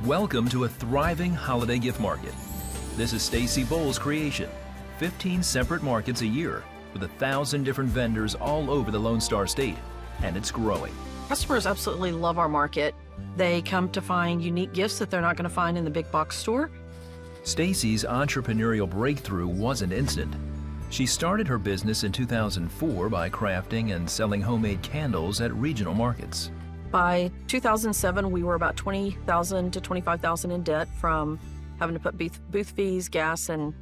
Welcome to a thriving holiday gift market. This is Stacie Bowles' creation. 15 separate markets a year with 1,000 different vendors all over the Lone Star State, and it's growing. Customers absolutely love our market. They come to find unique gifts that they're not going to find in the big box store. Stacie's entrepreneurial breakthrough wasn't instant. She started her business in 2004 by crafting and selling homemade candles at regional markets. By 2007, we were about $20,000 to $25,000 in debt from having to put booth fees, gas, and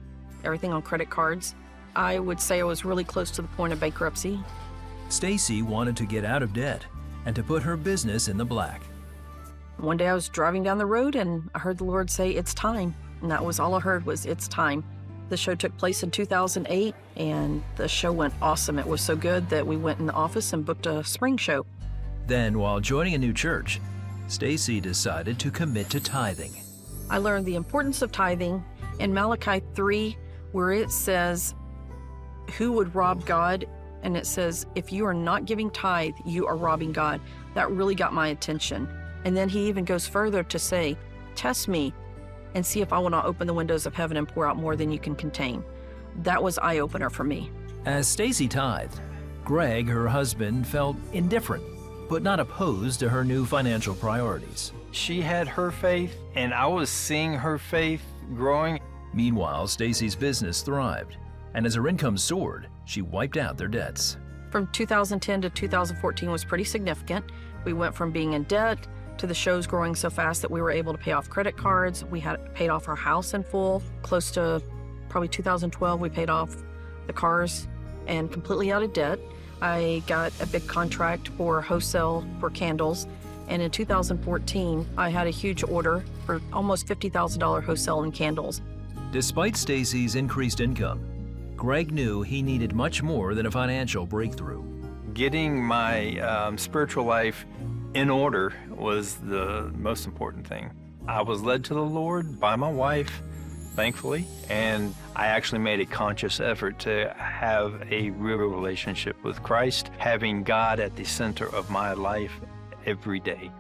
everything on credit cards. I would say I was really close to the point of bankruptcy. Stacie wanted to get out of debt and to put her business in the black. One day I was driving down the road and I heard the Lord say, "It's time." And that was all I heard was, "It's time." The show took place in 2008 and the show went awesome. It was so good that we went in the office and booked a spring show. Then, while joining a new church, Stacie decided to commit to tithing. I learned the importance of tithing in Malachi 3, where it says, "Who would rob God?" And it says, "If you are not giving tithe, you are robbing God." That really got my attention. And then he even goes further to say, "Test me and see if I will not open the windows of heaven and pour out more than you can contain." That was eye-opener for me. As Stacie tithed, Greg, her husband, felt indifferent, but not opposed to her new financial priorities. She had her faith, and I was seeing her faith growing. Meanwhile, Stacie's business thrived, and as her income soared, she wiped out their debts. From 2010 to 2014 was pretty significant. We went from being in debt to the shows growing so fast that we were able to pay off credit cards. We had paid off our house in full. Close to probably 2012, we paid off the cars and completely out of debt. I got a big contract for wholesale for candles. And in 2014, I had a huge order for almost $50,000 wholesale in candles. Despite Stacie's increased income, Greg knew he needed much more than a financial breakthrough. Getting my spiritual life in order was the most important thing. I was led to the Lord by my wife, thankfully, and I actually made a conscious effort to have a real relationship with Christ, having God at the center of my life every day.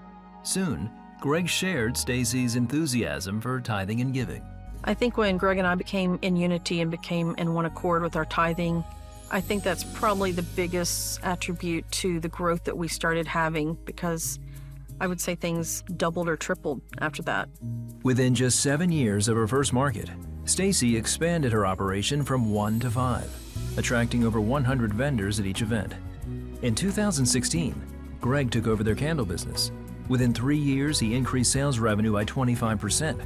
Soon, Greg shared Stacie's enthusiasm for tithing and giving. I think when Greg and I became in unity and became in one accord with our tithing, I think that's probably the biggest attribute to the growth that we started having, because I would say things doubled or tripled after that. Within just 7 years of her first market, Stacie expanded her operation from 1 to 5, attracting over 100 vendors at each event. In 2016, Greg took over their candle business. Within 3 years, he increased sales revenue by 25%.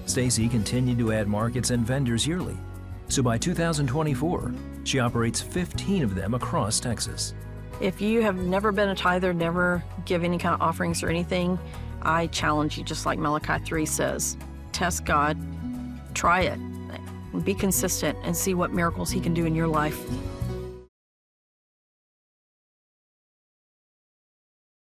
Stacie continued to add markets and vendors yearly. So by 2024, she operates 15 of them across Texas. If you have never been a tither, never give any kind of offerings or anything, I challenge you, just like Malachi 3 says, test God, try it, be consistent, and see what miracles he can do in your life.